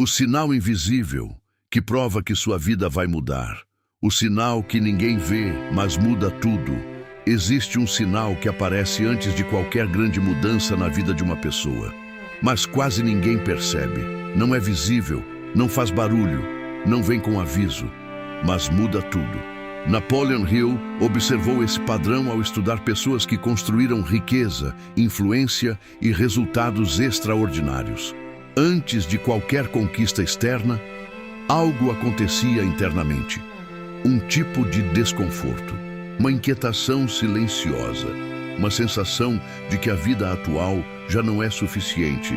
O sinal invisível que prova que sua vida vai mudar. O sinal que ninguém vê, mas muda tudo. Existe um sinal que aparece antes de qualquer grande mudança na vida de uma pessoa. Mas quase ninguém percebe. Não é visível, não faz barulho, não vem com aviso, mas muda tudo. Napoleon Hill observou esse padrão ao estudar pessoas que construíram riqueza, influência e resultados extraordinários. Antes de qualquer conquista externa, algo acontecia internamente. Um tipo de desconforto, uma inquietação silenciosa, uma sensação de que a vida atual já não é suficiente.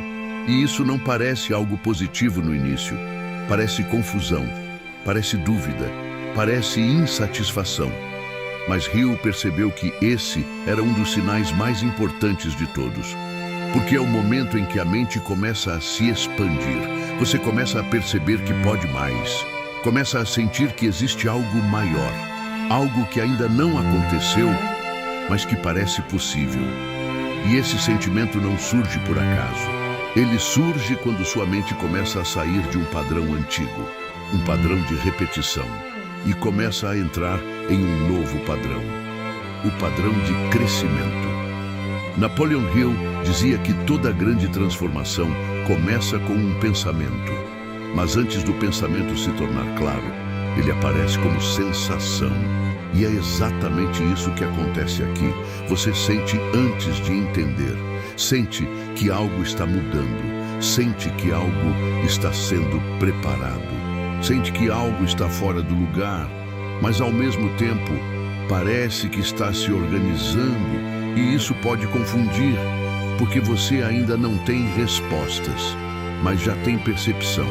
E isso não parece algo positivo no início. Parece confusão, parece dúvida, parece insatisfação. Mas Hill percebeu que esse era um dos sinais mais importantes de todos. Porque é o momento em que a mente começa a se expandir. Você começa a perceber que pode mais. Começa a sentir que existe algo maior. Algo que ainda não aconteceu, mas que parece possível. E esse sentimento não surge por acaso. Ele surge quando sua mente começa a sair de um padrão antigo, um padrão de repetição, e começa a entrar em um novo padrão, o padrão de crescimento. Napoleon Hill dizia que toda grande transformação começa com um pensamento, mas antes do pensamento se tornar claro, ele aparece como sensação. E é exatamente isso que acontece aqui. Você sente antes de entender. Sente que algo está mudando. Sente que algo está sendo preparado. Sente que algo está fora do lugar, mas ao mesmo tempo parece que está se organizando. E isso pode confundir, porque você ainda não tem respostas, mas já tem percepção.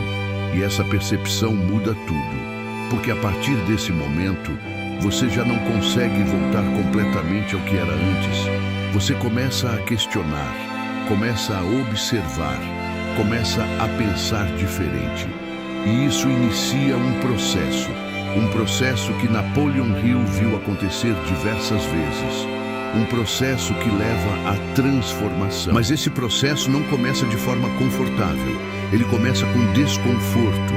E essa percepção muda tudo, porque a partir desse momento, você já não consegue voltar completamente ao que era antes. Você começa a questionar, começa a observar, começa a pensar diferente. E isso inicia um processo que Napoleon Hill viu acontecer diversas vezes. Um processo que leva à transformação. Mas esse processo não começa de forma confortável. Ele começa com desconforto.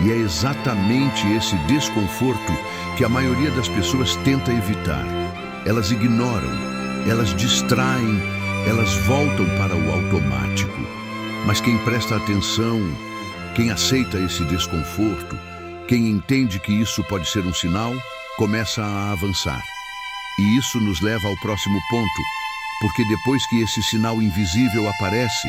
E é exatamente esse desconforto que a maioria das pessoas tenta evitar. Elas ignoram, elas distraem, elas voltam para o automático. Mas quem presta atenção, quem aceita esse desconforto, quem entende que isso pode ser um sinal, começa a avançar. E isso nos leva ao próximo ponto, porque depois que esse sinal invisível aparece,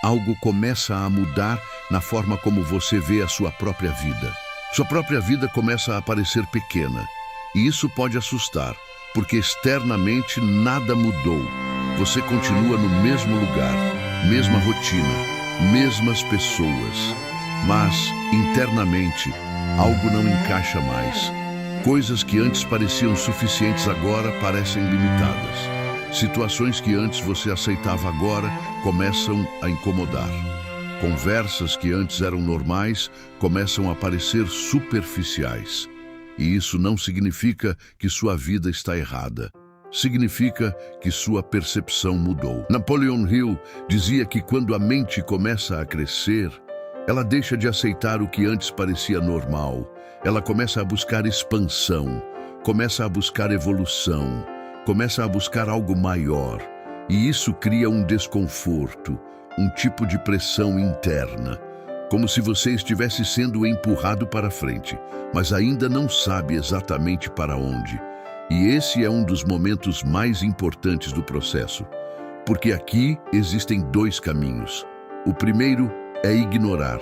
algo começa a mudar na forma como você vê a sua própria vida. Sua própria vida começa a parecer pequena, e isso pode assustar, porque externamente nada mudou. Você continua no mesmo lugar, mesma rotina, mesmas pessoas, mas internamente algo não encaixa mais. Coisas que antes pareciam suficientes agora parecem limitadas. Situações que antes você aceitava agora começam a incomodar. Conversas que antes eram normais começam a parecer superficiais. E isso não significa que sua vida está errada. Significa que sua percepção mudou. Napoleon Hill dizia que quando a mente começa a crescer, ela deixa de aceitar o que antes parecia normal. Ela começa a buscar expansão, começa a buscar evolução, começa a buscar algo maior. E isso cria um desconforto, um tipo de pressão interna, como se você estivesse sendo empurrado para frente, mas ainda não sabe exatamente para onde. E esse é um dos momentos mais importantes do processo, porque aqui existem dois caminhos. O primeiro é ignorar,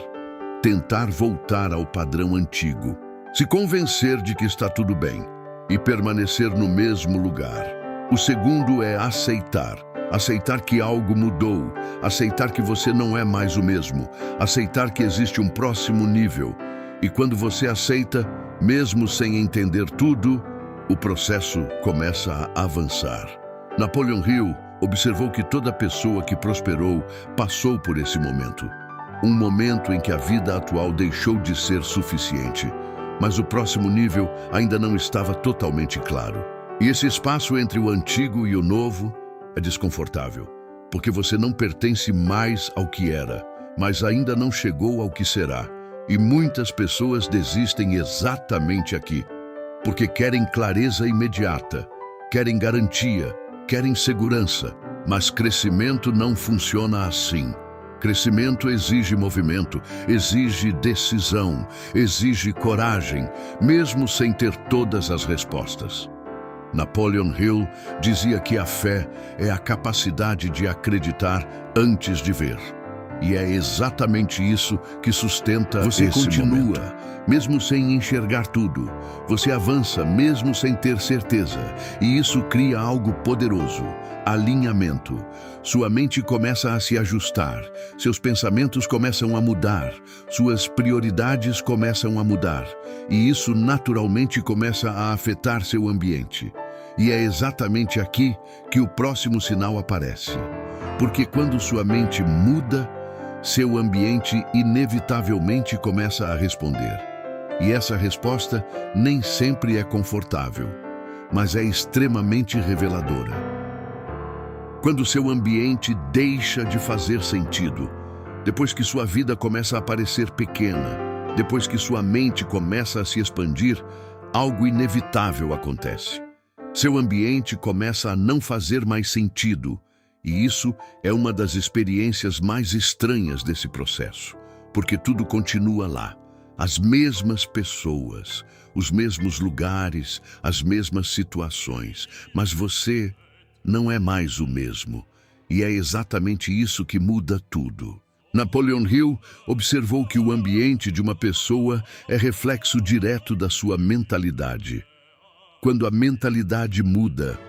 tentar voltar ao padrão antigo, se convencer de que está tudo bem e permanecer no mesmo lugar. O segundo é aceitar que algo mudou, aceitar que você não é mais o mesmo, aceitar que existe um próximo nível. E quando você aceita, mesmo sem entender tudo, o processo começa a avançar. Napoleon Hill observou que toda pessoa que prosperou passou por esse momento. Um momento em que a vida atual deixou de ser suficiente, mas o próximo nível ainda não estava totalmente claro. E esse espaço entre o antigo e o novo é desconfortável, porque você não pertence mais ao que era, mas ainda não chegou ao que será. E muitas pessoas desistem exatamente aqui, porque querem clareza imediata, querem garantia, querem segurança, mas crescimento não funciona assim. Crescimento exige movimento, exige decisão, exige coragem, mesmo sem ter todas as respostas. Napoleon Hill dizia que a fé é a capacidade de acreditar antes de ver. E é exatamente isso que sustenta esse momento. Você continua, mesmo sem enxergar tudo. Você avança, mesmo sem ter certeza. E isso cria algo poderoso: alinhamento. Sua mente começa a se ajustar. Seus pensamentos começam a mudar. Suas prioridades começam a mudar. E isso naturalmente começa a afetar seu ambiente. E é exatamente aqui que o próximo sinal aparece. Porque quando sua mente muda, seu ambiente inevitavelmente começa a responder. E essa resposta nem sempre é confortável, mas é extremamente reveladora. Quando seu ambiente deixa de fazer sentido, depois que sua vida começa a parecer pequena, depois que sua mente começa a se expandir, algo inevitável acontece. Seu ambiente começa a não fazer mais sentido. E isso é uma das experiências mais estranhas desse processo, porque tudo continua lá. As mesmas pessoas, os mesmos lugares, as mesmas situações, mas você não é mais o mesmo. E é exatamente isso que muda tudo. Napoleon Hill observou que o ambiente de uma pessoa é reflexo direto da sua mentalidade. Quando a mentalidade muda,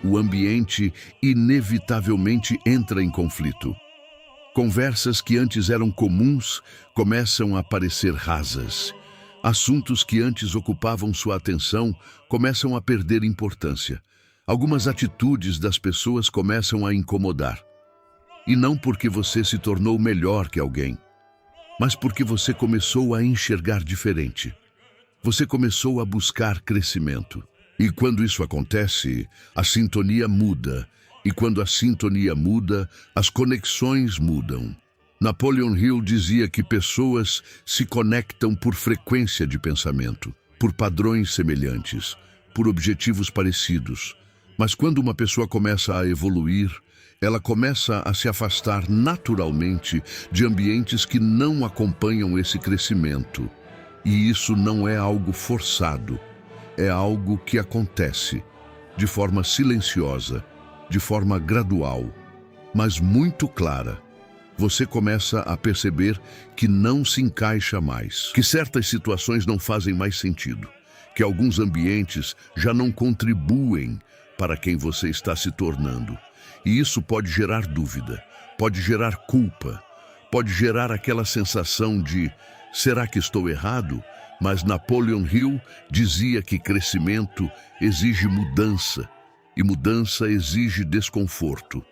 o ambiente inevitavelmente entra em conflito. Conversas que antes eram comuns começam a parecer rasas. Assuntos que antes ocupavam sua atenção começam a perder importância. Algumas atitudes das pessoas começam a incomodar. E não porque você se tornou melhor que alguém, mas porque você começou a enxergar diferente. Você começou a buscar crescimento. E quando isso acontece, a sintonia muda. E quando a sintonia muda, as conexões mudam. Napoleon Hill dizia que pessoas se conectam por frequência de pensamento, por padrões semelhantes, por objetivos parecidos. Mas quando uma pessoa começa a evoluir, ela começa a se afastar naturalmente de ambientes que não acompanham esse crescimento. E isso não é algo forçado. É algo que acontece de forma silenciosa, de forma gradual, mas muito clara. Você começa a perceber que não se encaixa mais, que certas situações não fazem mais sentido, que alguns ambientes já não contribuem para quem você está se tornando. E isso pode gerar dúvida, pode gerar culpa, pode gerar aquela sensação de: será que estou errado? Mas Napoleon Hill dizia que crescimento exige mudança, e mudança exige desconforto.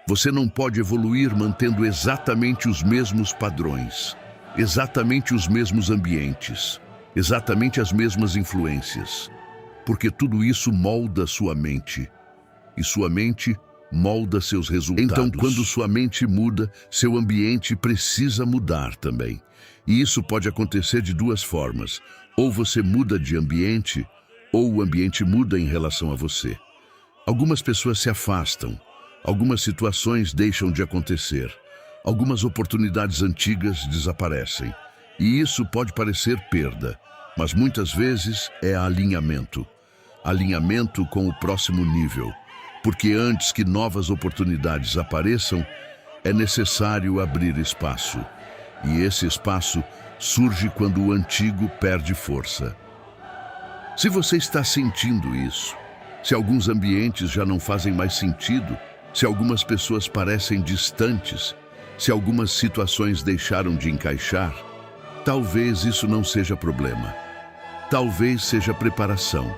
Você não pode evoluir mantendo exatamente os mesmos padrões, exatamente os mesmos ambientes, exatamente as mesmas influências, porque tudo isso molda sua mente, e sua mente molda seus resultados. Então, quando sua mente muda, seu ambiente precisa mudar também. E isso pode acontecer de duas formas: ou você muda de ambiente, ou o ambiente muda em relação a você. Algumas pessoas se afastam, algumas situações deixam de acontecer, algumas oportunidades antigas desaparecem. E isso pode parecer perda, mas muitas vezes é alinhamento. Alinhamento com o próximo nível. Porque antes que novas oportunidades apareçam, é necessário abrir espaço. E esse espaço surge quando o antigo perde força. Se você está sentindo isso, se alguns ambientes já não fazem mais sentido, se algumas pessoas parecem distantes, se algumas situações deixaram de encaixar, talvez isso não seja problema. Talvez seja preparação.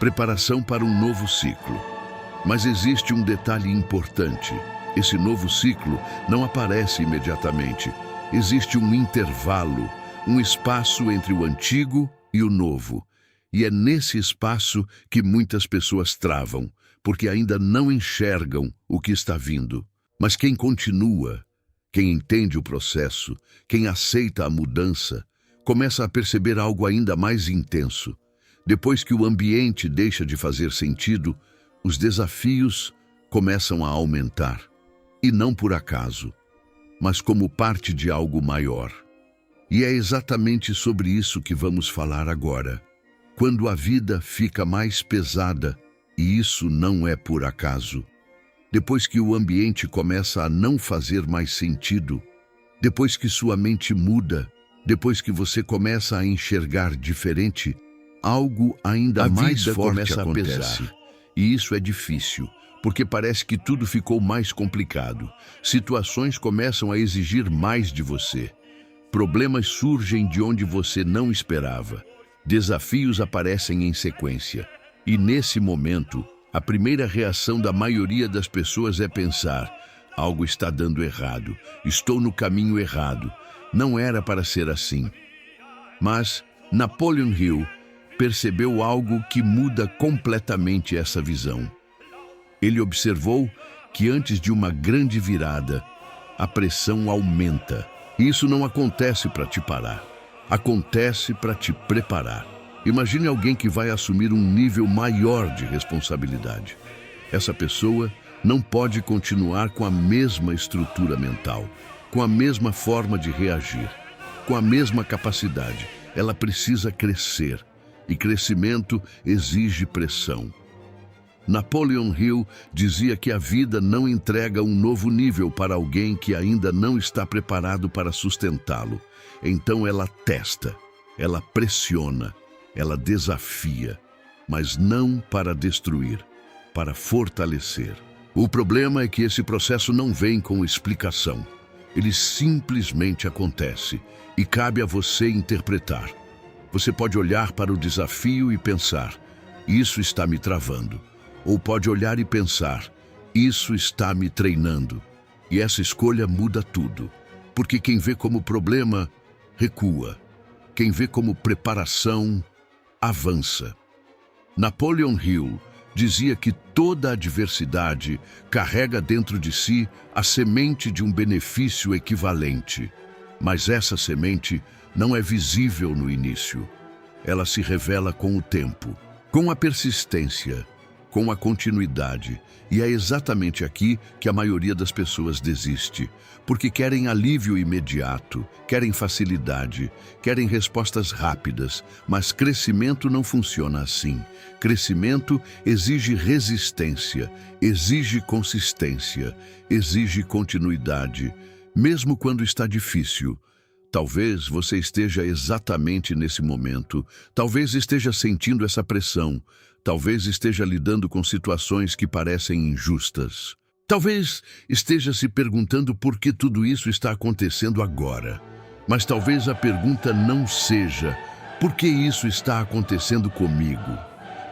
Preparação para um novo ciclo. Mas existe um detalhe importante. Esse novo ciclo não aparece imediatamente. Existe um intervalo, um espaço entre o antigo e o novo. E é nesse espaço que muitas pessoas travam, porque ainda não enxergam o que está vindo. Mas quem Quem entende o processo, quem aceita a mudança, começa a perceber algo ainda mais intenso. Depois que o ambiente deixa de fazer sentido, os desafios começam a aumentar. E não por acaso, mas como parte de algo maior. E é exatamente sobre isso que vamos falar agora. Quando a vida fica mais pesada, e isso não é por acaso. Depois que o ambiente começa a não fazer mais sentido, depois que sua mente muda, depois que você começa a enxergar diferente, algo ainda mais forte acontece. E isso é difícil, porque parece que tudo ficou mais complicado. Situações começam a exigir mais de você. Problemas surgem de onde você não esperava. Desafios aparecem em sequência. E nesse momento, a primeira reação da maioria das pessoas é pensar: algo está dando errado, estou no caminho errado, não era para ser assim. Mas Napoleon Hill percebeu algo que muda completamente essa visão. Ele observou que antes de uma grande virada, a pressão aumenta. E isso não acontece para te parar, acontece para te preparar. Imagine alguém que vai assumir um nível maior de responsabilidade. Essa pessoa não pode continuar com a mesma estrutura mental, com a mesma forma de reagir, com a mesma capacidade. Ela precisa crescer, e crescimento exige pressão. Napoleon Hill dizia que a vida não entrega um novo nível para alguém que ainda não está preparado para sustentá-lo. Então ela testa, ela pressiona, ela desafia, mas não para destruir, para fortalecer. O problema é que esse processo não vem com explicação. Ele simplesmente acontece e cabe a você interpretar. Você pode olhar para o desafio e pensar: isso está me travando. Ou pode olhar e pensar: isso está me treinando. E essa escolha muda tudo. Porque quem vê como problema, recua. Quem vê como preparação, avança. Napoleon Hill dizia que toda adversidade carrega dentro de si a semente de um benefício equivalente. Mas essa semente não é visível no início. Ela se revela com o tempo, com a persistência, com a continuidade. E é exatamente aqui que a maioria das pessoas desiste, porque querem alívio imediato, querem facilidade, querem respostas rápidas, mas crescimento não funciona assim. Crescimento exige resistência, exige consistência, exige continuidade, mesmo quando está difícil. Talvez você esteja exatamente nesse momento, talvez esteja sentindo essa pressão, talvez esteja lidando com situações que parecem injustas. Talvez esteja se perguntando por que tudo isso está acontecendo agora. Mas talvez a pergunta não seja: por que isso está acontecendo comigo?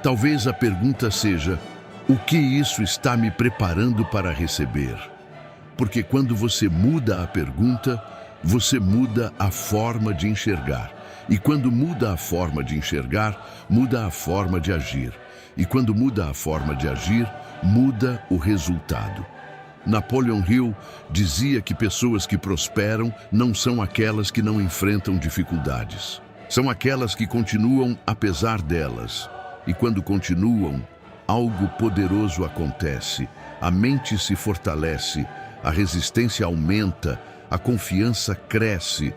Talvez a pergunta seja: o que isso está me preparando para receber? Porque quando você muda a pergunta, você muda a forma de enxergar. E quando muda a forma de enxergar, muda a forma de agir. E quando muda a forma de agir, muda o resultado. Napoleon Hill dizia que pessoas que prosperam não são aquelas que não enfrentam dificuldades. São aquelas que continuam apesar delas. E quando continuam, algo poderoso acontece. A mente se fortalece, a resistência aumenta, a confiança cresce.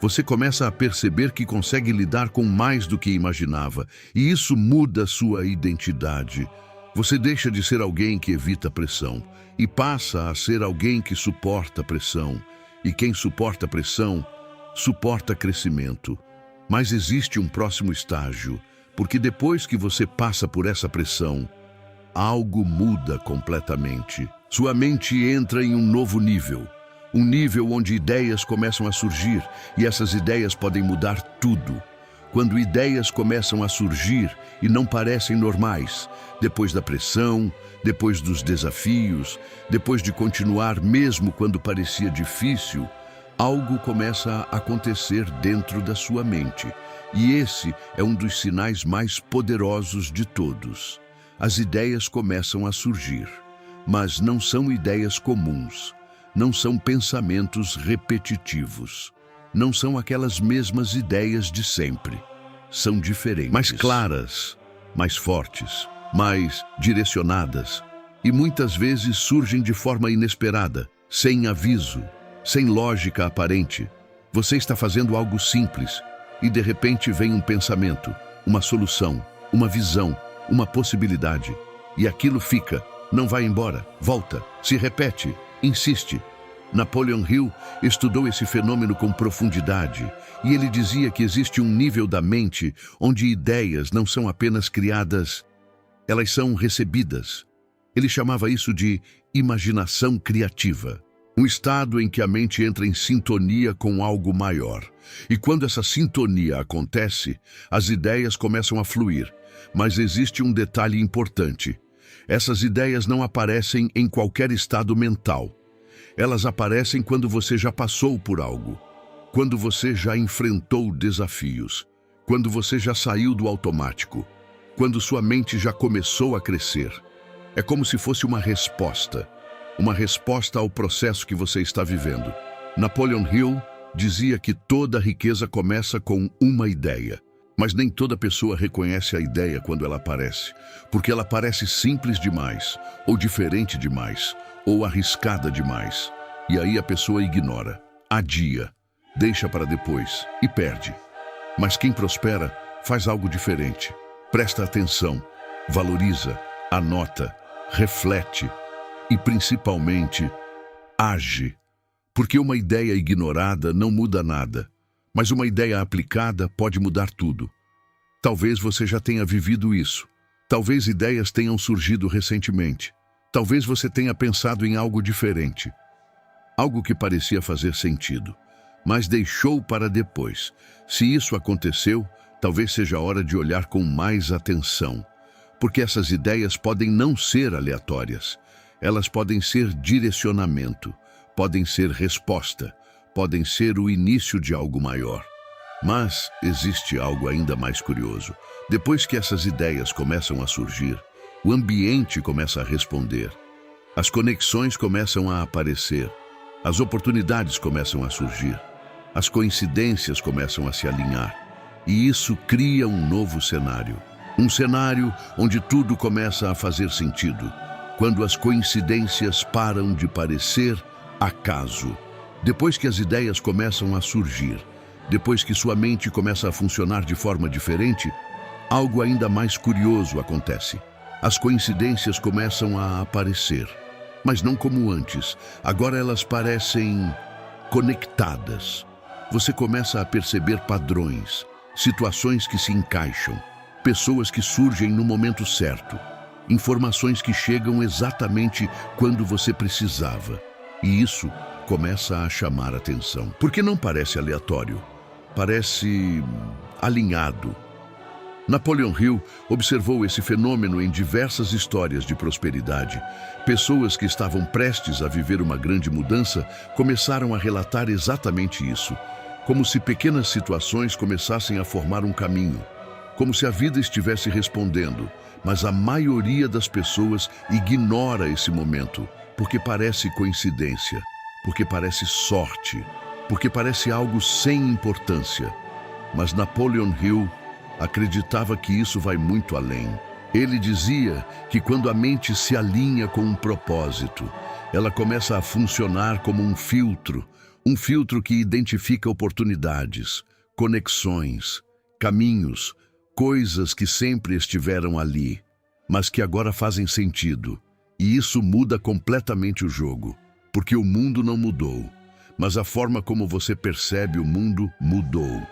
Você começa a perceber que consegue lidar com mais do que imaginava, e isso muda sua identidade. Você deixa de ser alguém que evita pressão e passa a ser alguém que suporta pressão. E quem suporta pressão, suporta crescimento. Mas existe um próximo estágio, porque depois que você passa por essa pressão, algo muda completamente. Sua mente entra em um novo nível. Um nível onde ideias começam a surgir, e essas ideias podem mudar tudo. Quando ideias começam a surgir e não parecem normais, depois da pressão, depois dos desafios, depois de continuar mesmo quando parecia difícil, algo começa a acontecer dentro da sua mente. E esse é um dos sinais mais poderosos de todos. As ideias começam a surgir, mas não são ideias comuns. não são pensamentos repetitivos. Não são aquelas mesmas ideias de sempre. São diferentes. Mais claras, mais fortes, mais direcionadas. E muitas vezes surgem de forma inesperada, sem aviso, sem lógica aparente. Você está fazendo algo simples e de repente vem um pensamento, uma solução, uma visão, uma possibilidade. E aquilo fica, não vai embora, volta, se repete, insiste. Napoleon Hill estudou esse fenômeno com profundidade e ele dizia que existe um nível da mente onde ideias não são apenas criadas, elas são recebidas. Ele chamava isso de imaginação criativa. Um estado em que a mente entra em sintonia com algo maior. E quando essa sintonia acontece, as ideias começam a fluir. Mas existe um detalhe importante. Essas ideias não aparecem em qualquer estado mental. Elas aparecem quando você já passou por algo. Quando você já enfrentou desafios. Quando você já saiu do automático. Quando sua mente já começou a crescer. É como se fosse uma resposta ao processo que você está vivendo. Napoleon Hill dizia que toda riqueza começa com uma ideia. Mas nem toda pessoa reconhece a ideia quando ela aparece, porque ela parece simples demais, ou diferente demais, ou arriscada demais. E aí a pessoa ignora, adia, deixa para depois e perde. Mas quem prospera faz algo diferente. Presta atenção, valoriza, anota, reflete e principalmente age. Porque uma ideia ignorada não muda nada. Mas uma ideia aplicada pode mudar tudo. Talvez você já tenha vivido isso. Talvez ideias tenham surgido recentemente. Talvez você tenha pensado em algo diferente. Algo que parecia fazer sentido, mas deixou para depois. Se isso aconteceu, talvez seja a hora de olhar com mais atenção. Porque essas ideias podem não ser aleatórias. Elas podem ser direcionamento, podem ser resposta. Podem ser o início de algo maior. Mas existe algo ainda mais curioso. Depois que essas ideias começam a surgir, o ambiente começa a responder. As conexões começam a aparecer. As oportunidades começam a surgir. As coincidências começam a se alinhar. E isso cria um novo cenário. Um cenário onde tudo começa a fazer sentido. Quando as coincidências param de parecer acaso. Depois que as ideias começam a surgir, depois que sua mente começa a funcionar de forma diferente, algo ainda mais curioso acontece. As coincidências começam a aparecer, mas não como antes. Agora elas parecem conectadas. Você começa a perceber padrões, situações que se encaixam, pessoas que surgem no momento certo, informações que chegam exatamente quando você precisava. E isso começa a chamar atenção. Porque não parece aleatório, parece alinhado. Napoleon Hill observou esse fenômeno em diversas histórias de prosperidade. Pessoas que estavam prestes a viver uma grande mudança começaram a relatar exatamente isso, como se pequenas situações começassem a formar um caminho, como se a vida estivesse respondendo, mas a maioria das pessoas ignora esse momento, porque parece coincidência. Porque parece sorte, porque parece algo sem importância. Mas Napoleon Hill acreditava que isso vai muito além. Ele dizia que quando a mente se alinha com um propósito, ela começa a funcionar como um filtro que identifica oportunidades, conexões, caminhos, coisas que sempre estiveram ali, mas que agora fazem sentido. E isso muda completamente o jogo. Porque o mundo não mudou, mas a forma como você percebe o mundo mudou.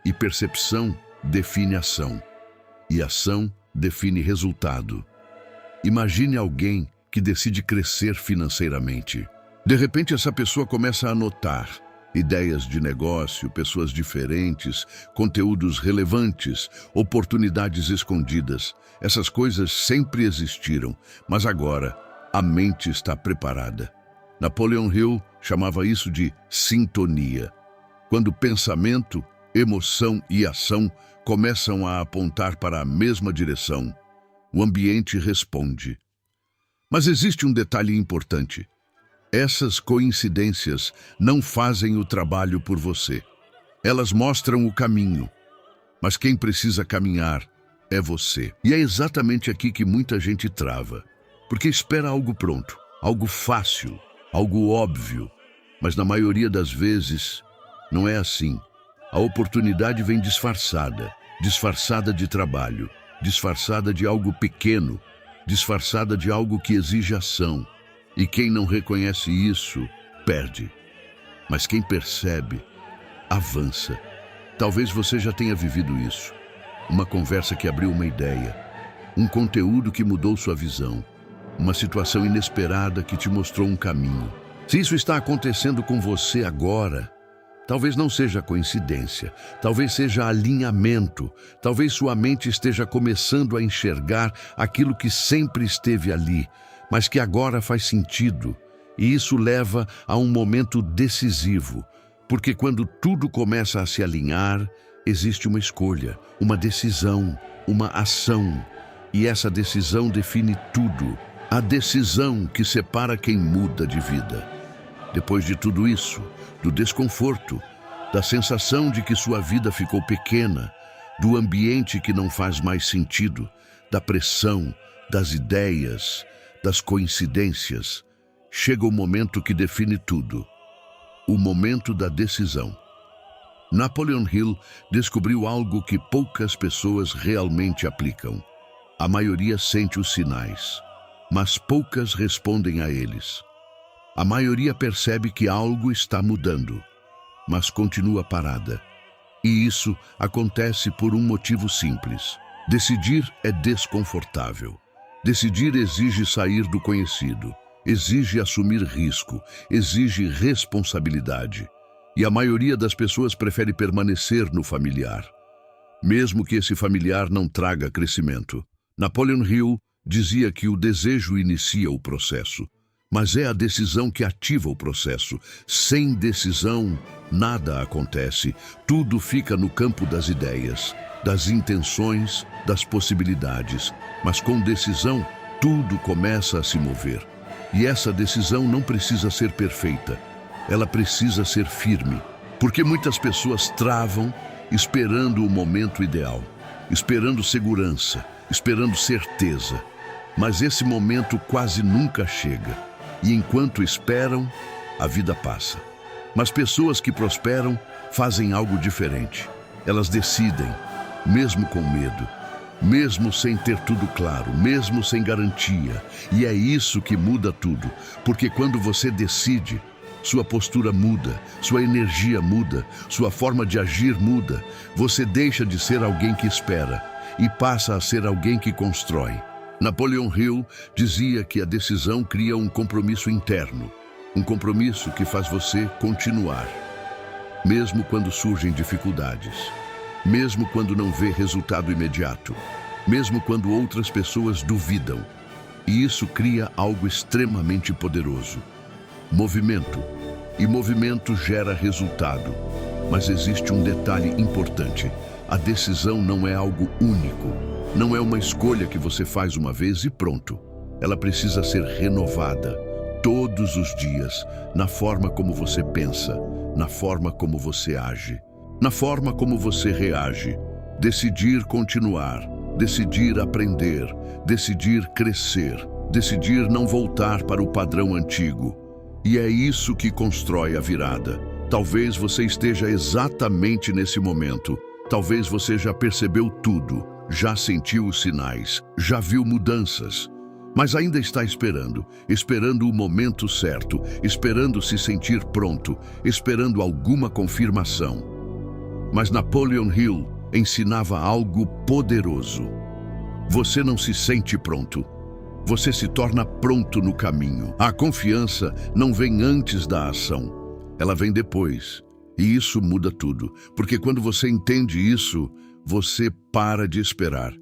E percepção define ação, e ação define resultado. Imagine alguém que decide crescer financeiramente. De repente, essa pessoa começa a notar ideias de negócio, pessoas diferentes, conteúdos relevantes, oportunidades escondidas. Essas coisas sempre existiram, mas agora a mente está preparada. Napoleon Hill chamava isso de sintonia. Quando pensamento, emoção e ação começam a apontar para a mesma direção, o ambiente responde. Mas existe um detalhe importante. Essas coincidências não fazem o trabalho por você. Elas mostram o caminho, mas quem precisa caminhar é você. E é exatamente aqui que muita gente trava, porque espera algo pronto, algo fácil, algo óbvio, mas na maioria das vezes não é assim. A oportunidade vem disfarçada, disfarçada de trabalho, disfarçada de algo pequeno, disfarçada de algo que exige ação. E quem não reconhece isso, perde. Mas quem percebe, avança. Talvez você já tenha vivido isso. Uma conversa que abriu uma ideia, um conteúdo que mudou sua visão, uma situação inesperada que te mostrou um caminho. Se isso está acontecendo com você agora, talvez não seja coincidência, talvez seja alinhamento, talvez sua mente esteja começando a enxergar aquilo que sempre esteve ali, mas que agora faz sentido. E isso leva a um momento decisivo, porque quando tudo começa a se alinhar, existe uma escolha, uma decisão, uma ação. E essa decisão define tudo. A decisão que separa quem muda de vida. Depois de tudo isso, do desconforto, da sensação de que sua vida ficou pequena, do ambiente que não faz mais sentido, da pressão, das ideias, das coincidências, chega o momento que define tudo. O momento da decisão. Napoleon Hill descobriu algo que poucas pessoas realmente aplicam. A maioria sente os sinais, mas poucas respondem a eles. A maioria percebe que algo está mudando, mas continua parada. E isso acontece por um motivo simples. Decidir é desconfortável. Decidir exige sair do conhecido, exige assumir risco, exige responsabilidade. E a maioria das pessoas prefere permanecer no familiar, mesmo que esse familiar não traga crescimento. Napoleon Hill dizia que o desejo inicia o processo, mas é a decisão que ativa o processo. Sem decisão, nada acontece. Tudo fica no campo das ideias, das intenções, das possibilidades. Mas com decisão, tudo começa a se mover. E essa decisão não precisa ser perfeita. Ela precisa ser firme. Porque muitas pessoas travam esperando o momento ideal, esperando segurança, esperando certeza. Mas esse momento quase nunca chega. E enquanto esperam, a vida passa. Mas pessoas que prosperam fazem algo diferente. Elas decidem, mesmo com medo, mesmo sem ter tudo claro, mesmo sem garantia. E é isso que muda tudo, porque quando você decide, sua postura muda, sua energia muda, sua forma de agir muda. Você deixa de ser alguém que espera e passa a ser alguém que constrói. Napoleon Hill dizia que a decisão cria um compromisso interno, um compromisso que faz você continuar, mesmo quando surgem dificuldades, mesmo quando não vê resultado imediato, mesmo quando outras pessoas duvidam. E isso cria algo extremamente poderoso: movimento. E movimento gera resultado. Mas existe um detalhe importante: a decisão não é algo único. Não é uma escolha que você faz uma vez e pronto. Ela precisa ser renovada todos os dias, na forma como você pensa, na forma como você age, na forma como você reage. Decidir continuar, decidir aprender, decidir crescer, decidir não voltar para o padrão antigo. E é isso que constrói a virada. Talvez você esteja exatamente nesse momento. Talvez você já percebeu tudo, já sentiu os sinais, já viu mudanças, mas ainda está esperando o momento certo, esperando se sentir pronto, esperando alguma confirmação. Mas Napoleon Hill ensinava algo poderoso. Você não se sente pronto. Você se torna pronto no caminho. A confiança não vem antes da ação. Ela vem depois. E isso muda tudo. Porque quando você entende isso, você para de esperar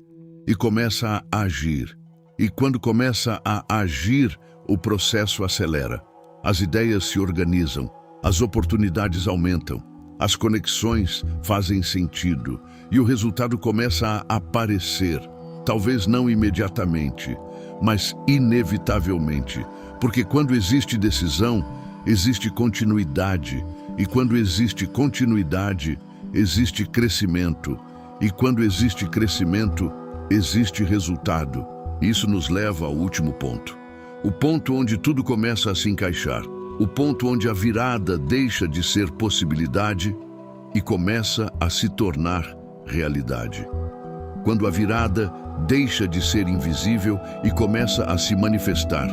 e começa a agir. E quando começa a agir, o processo acelera. As ideias se organizam, as oportunidades aumentam, as conexões fazem sentido e o resultado começa a aparecer. Talvez não imediatamente, mas inevitavelmente, Porque quando existe decisão, existe continuidade. E quando existe continuidade, existe crescimento. E quando existe crescimento, existe resultado. Isso nos leva ao último ponto. O ponto onde tudo começa a se encaixar. O ponto onde a virada deixa de ser possibilidade e começa a se tornar realidade. Quando a virada deixa de ser invisível e começa a se manifestar.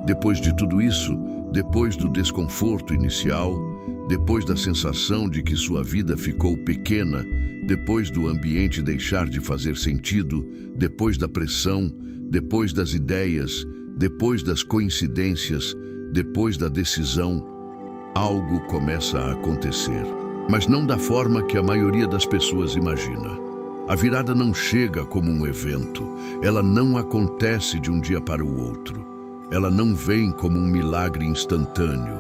Depois de tudo isso, depois do desconforto inicial, depois da sensação de que sua vida ficou pequena, depois do ambiente deixar de fazer sentido, depois da pressão, depois das ideias, depois das coincidências, depois da decisão, algo começa a acontecer. Mas não da forma que a maioria das pessoas imagina. A virada não chega como um evento. Ela não acontece de um dia para o outro. Ela não vem como um milagre instantâneo.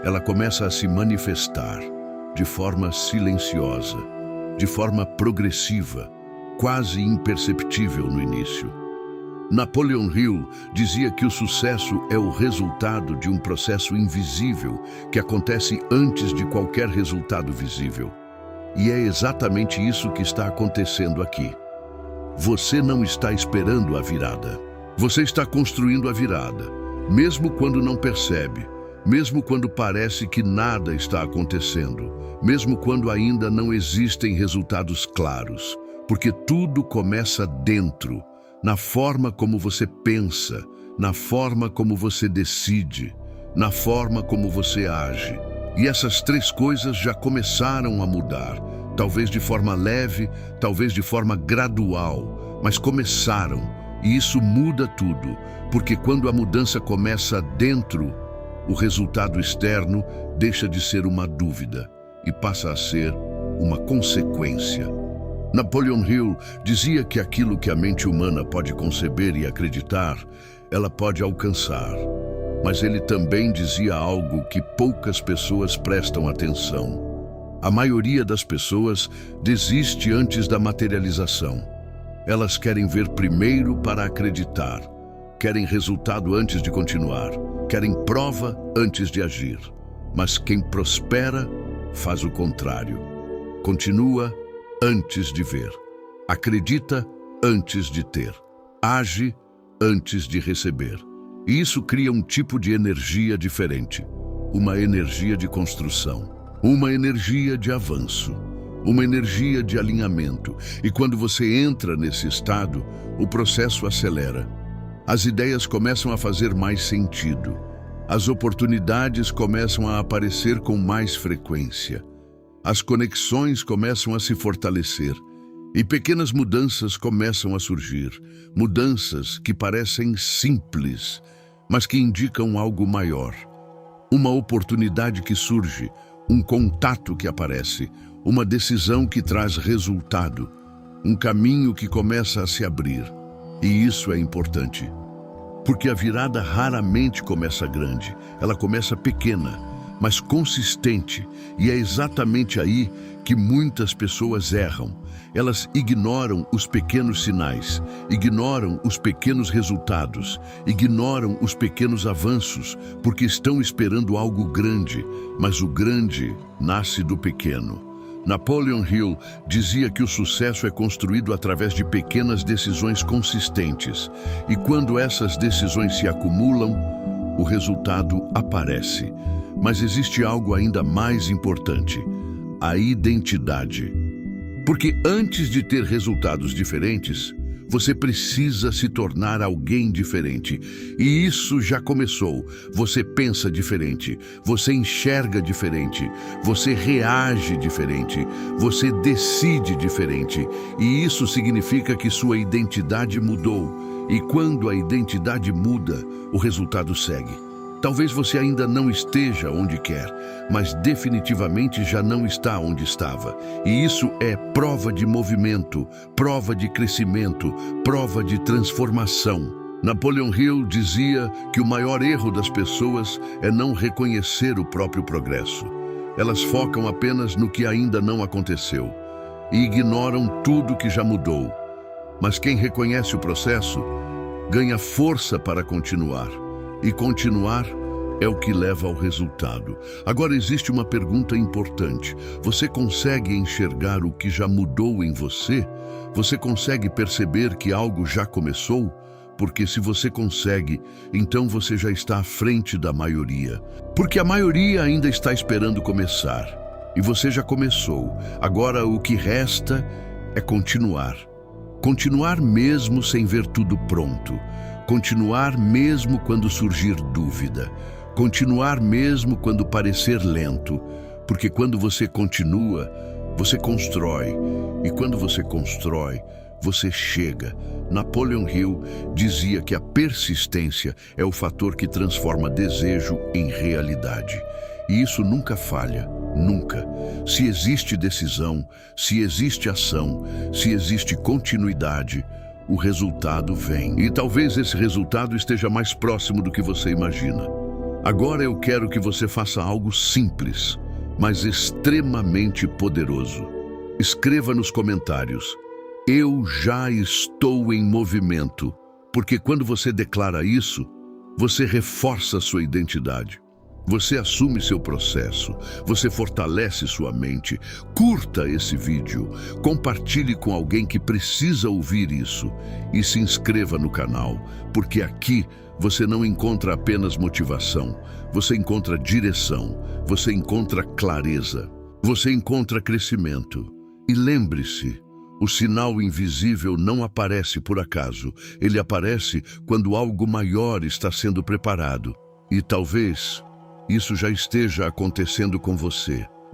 Ela começa a se manifestar de forma silenciosa, de forma progressiva, quase imperceptível no início. Napoleon Hill dizia que o sucesso é o resultado de um processo invisível que acontece antes de qualquer resultado visível. E é exatamente isso que está acontecendo aqui. Você não está esperando a virada. Você está construindo a virada, mesmo quando não percebe, mesmo quando parece que nada está acontecendo, mesmo quando ainda não existem resultados claros, porque tudo começa dentro, na forma como você pensa, na forma como você decide, na forma como você age. E essas três coisas já começaram a mudar, talvez de forma leve, talvez de forma gradual, mas começaram, e isso muda tudo, porque quando a mudança começa dentro, o resultado externo deixa de ser uma dúvida e passa a ser uma consequência. Napoleon Hill dizia que aquilo que a mente humana pode conceber e acreditar, ela pode alcançar. Mas ele também dizia algo que poucas pessoas prestam atenção. A maioria das pessoas desiste antes da materialização. Elas querem ver primeiro para acreditar, querem resultado antes de continuar, querem prova antes de agir. Mas quem prospera faz o contrário. Continua antes de ver, acredita antes de ter, age antes de receber. E isso cria um tipo de energia diferente, uma energia de construção, uma energia de avanço, uma energia de alinhamento. E quando você entra nesse estado, o processo acelera. As ideias começam a fazer mais sentido. As oportunidades começam a aparecer com mais frequência. As conexões começam a se fortalecer. E pequenas mudanças começam a surgir. Mudanças que parecem simples, mas que indicam algo maior. Uma oportunidade que surge, um contato que aparece, uma decisão que traz resultado, um caminho que começa a se abrir. E isso é importante, porque a virada raramente começa grande, ela começa pequena, mas consistente, e é exatamente aí que muitas pessoas erram. Elas ignoram os pequenos sinais, ignoram os pequenos resultados, ignoram os pequenos avanços, porque estão esperando algo grande, mas o grande nasce do pequeno. Napoleon Hill dizia que o sucesso é construído através de pequenas decisões consistentes, e quando essas decisões se acumulam, o resultado aparece. Mas existe algo ainda mais importante: a identidade. Porque antes de ter resultados diferentes, você precisa se tornar alguém diferente. E isso já começou. Você pensa diferente, você enxerga diferente, você reage diferente, você decide diferente. E isso significa que sua identidade mudou. E quando a identidade muda, o resultado segue. Talvez você ainda não esteja onde quer, mas definitivamente já não está onde estava. E isso é prova de movimento, prova de crescimento, prova de transformação. Napoleon Hill dizia que o maior erro das pessoas é não reconhecer o próprio progresso. Elas focam apenas no que ainda não aconteceu e ignoram tudo que já mudou. Mas quem reconhece o processo ganha força para continuar. E continuar é o que leva ao resultado. Agora existe uma pergunta importante. Você consegue enxergar o que já mudou em você? Você consegue perceber que algo já começou? Porque se você consegue, então você já está à frente da maioria. Porque a maioria ainda está esperando começar. E você já começou. Agora o que resta é continuar. Continuar mesmo sem ver tudo pronto. Continuar mesmo quando surgir dúvida. Continuar mesmo quando parecer lento. Porque quando você continua, você constrói. E quando você constrói, você chega. Napoleon Hill dizia que a persistência é o fator que transforma desejo em realidade. E isso nunca falha, nunca. Se existe decisão, se existe ação, se existe continuidade, o resultado vem. E talvez esse resultado esteja mais próximo do que você imagina. Agora eu quero que você faça algo simples, mas extremamente poderoso. Escreva nos comentários: eu já estou em movimento, porque quando você declara isso, você reforça sua identidade. Você assume seu processo, você fortalece sua mente. Curta esse vídeo, compartilhe com alguém que precisa ouvir isso e se inscreva no canal, porque aqui você não encontra apenas motivação, você encontra direção, você encontra clareza, você encontra crescimento. E lembre-se, o sinal invisível não aparece por acaso, ele aparece quando algo maior está sendo preparado. E talvez isso já esteja acontecendo com você.